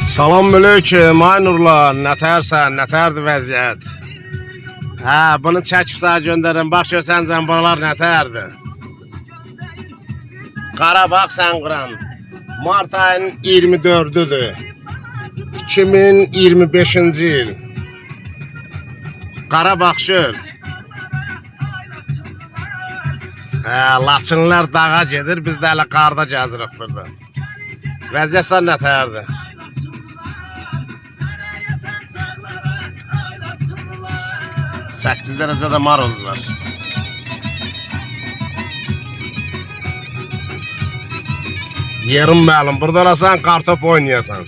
Salam aleyküm, ay Nurlan, nətərsən, nətərdir vəziyyət? Hə, bunu çəkib sağ göndərin, bax görsən buralar nətərdir? Qarabağ Sənqıran, Mart ayının 24-düdür, 2025-ci il. Qarabağ göl. Hə, Laçınlar dağa gedir, biz də hələ qarda gəzirik burada. Vəziyyət nətərdir? 8 derecede maroz var. Yerim məlum. Burada olasan kartop oynayasan.